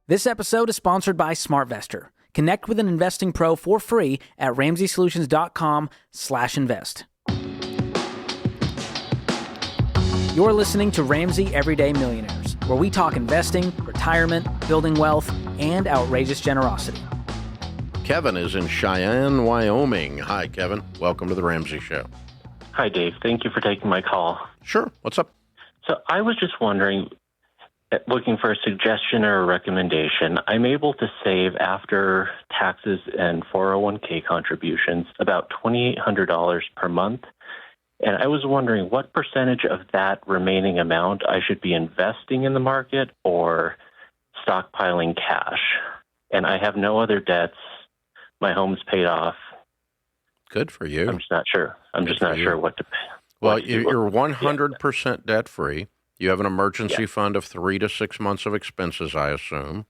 This episode is sponsored by SmartVestor. Connect with an investing pro for free at RamseySolutions.com/invest. You're listening to Ramsey Everyday Millionaires, where we talk investing, retirement, building wealth, and outrageous generosity. Kevin is in Cheyenne, Wyoming. Hi, Kevin. Welcome to the Ramsey Show. Hi, Dave. Thank you for taking my call. Sure. What's up? So I was just wondering, looking for a suggestion or a recommendation. I'm able to save after taxes and 401k contributions about $2,800 per month. And I was wondering what percentage of that remaining amount I should be investing in the market or stockpiling cash. And I have no other debts. My home's paid off. Good for you. I'm just not sure. I'm just not sure what to pay. Well, you're 100% debt-free. You have an emergency fund of 3 to 6 months of expenses, I assume.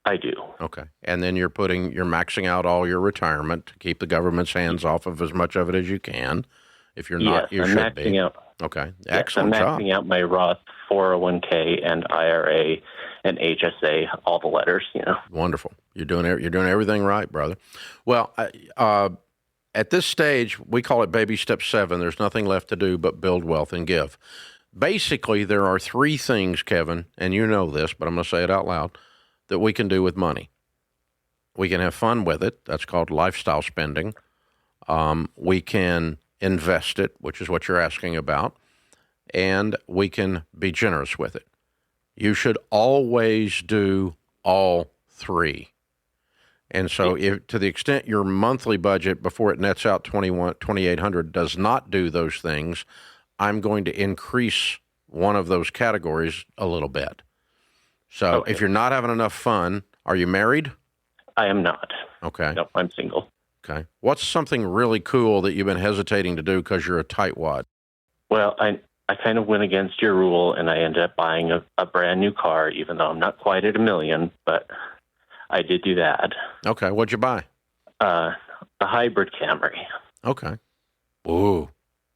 I do. Okay. And then you're maxing out all your retirement to keep the government's hands off of as much of it as you can. If you're not, you should be. Out. Okay. Excellent I'm job. maxing out my Roth 401k and IRA and HSA, all the letters, Wonderful. You're doing everything right, brother. Well, at this stage, we call it baby step 7. There's nothing left to do but build wealth and give. Basically, there are 3 things, Kevin, and you know this, but I'm going to say it out loud, that we can do with money. We can have fun with it. That's called lifestyle spending. We can invest it, which is what you're asking about, and we can be generous with it. You should always do all 3. And so if, to the extent your monthly budget before it nets out $2,800 does not do those things, I'm going to increase one of those categories a little bit. So if you're not having enough fun, are you married? I am not. Okay. No, I'm single. Okay. What's something really cool that you've been hesitating to do because you're a tightwad? Well, I kind of went against your rule, and I ended up buying a brand new car, even though I'm not quite at $1 million, but I did do that. Okay. What'd you buy? A hybrid Camry. Okay. Ooh,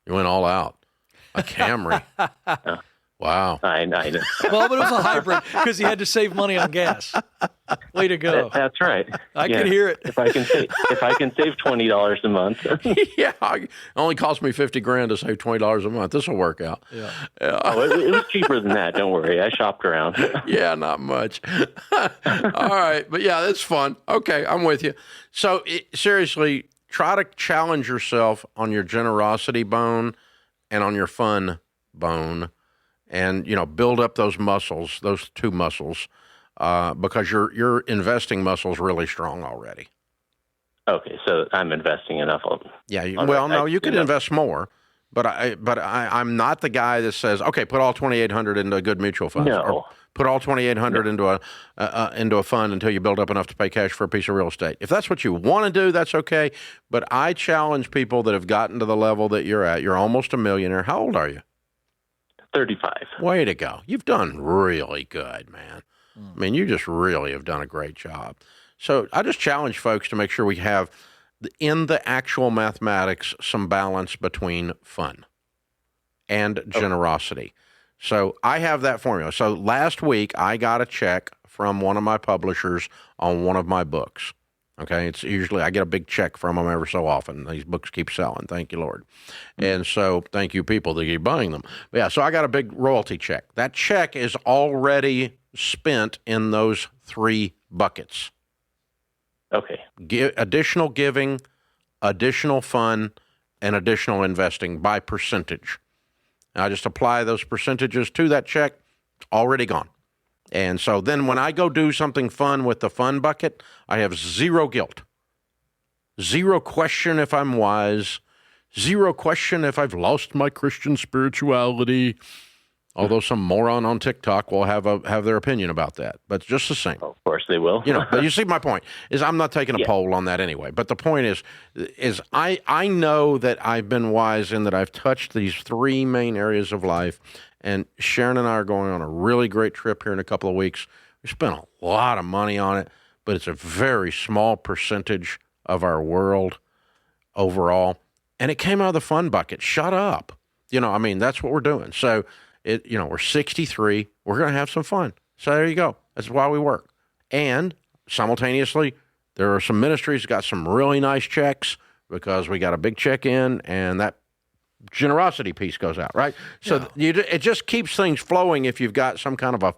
you went all out. A Camry. Wow. I know. Well, but it was a hybrid because he had to save money on gas. Way to go. That's right. I can hear it. If I can save $20 a month. Yeah, it only cost me $50,000 to save $20 a month. This will work out. Yeah. It was cheaper than that. Don't worry. I shopped around. Yeah, not much. All right. But yeah, that's fun. Okay, I'm with you. So seriously, try to challenge yourself on your generosity bone and on your fun bone. And, build up those muscles, those 2 muscles, because your investing muscle's really strong already. Okay, so I'm investing enough. Yeah, you could invest more, but I'm not the guy that says, okay, put all $2,800 into a good mutual fund. No. Or put all $2,800 into a fund until you build up enough to pay cash for a piece of real estate. If that's what you want to do, that's okay. But I challenge people that have gotten to the level that you're at. You're almost a millionaire. How old are you? 35. Way to go. You've done really good, man. I mean, you just really have done a great job. So I just challenge folks to make sure we have, in the actual mathematics, some balance between fun and generosity. So I have that formula. So last week, I got a check from one of my publishers on one of my books. Okay, it's usually I get a big check from them ever so often. These books keep selling, thank you, Lord. And so thank you, people that keep buying them. But yeah, so I got a big royalty check. That check is already spent in those 3 buckets. Okay. Additional giving, additional fun, and additional investing by percentage. And I just apply those percentages to that check, it's already gone. And so then when I go do something fun with the fun bucket, I have 0 guilt, 0 question if I'm wise, 0 question if I've lost my Christian spirituality, although some moron on TikTok will have their opinion about that. But just the same. Oh, of course they will. But you see my point is I'm not taking a poll on that anyway. But the point is I know that I've been wise in that I've touched these 3 main areas of life. And Sharon and I are going on a really great trip here in a couple of weeks. We spent a lot of money on it, but it's a very small percentage of our world overall. And it came out of the fun bucket. Shut up. That's what we're doing. So, we're 63. We're going to have some fun. So there you go. That's why we work. And simultaneously, there are some ministries that got some really nice checks because we got a big check in, and that generosity piece goes out, right? So it just keeps things flowing if you've got some kind of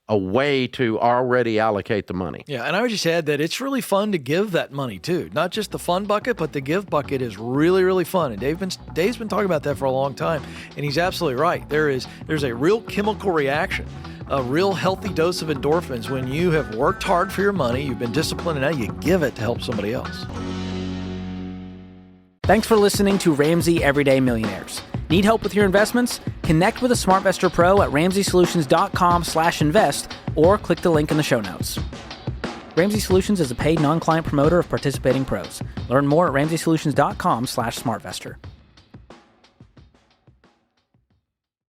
a way to already allocate the money. Yeah, and I would just add that it's really fun to give that money too. Not just the fun bucket, but the give bucket is really, really fun. And Dave's been talking about that for a long time, and he's absolutely right. There's a real chemical reaction, a real healthy dose of endorphins when you have worked hard for your money, you've been disciplined, and now you give it to help somebody else. Thanks for listening to Ramsey Everyday Millionaires. Need help with your investments? Connect with a SmartVestor Pro at RamseySolutions.com/invest or click the link in the show notes. Ramsey Solutions is a paid non-client promoter of participating pros. Learn more at RamseySolutions.com/SmartVestor.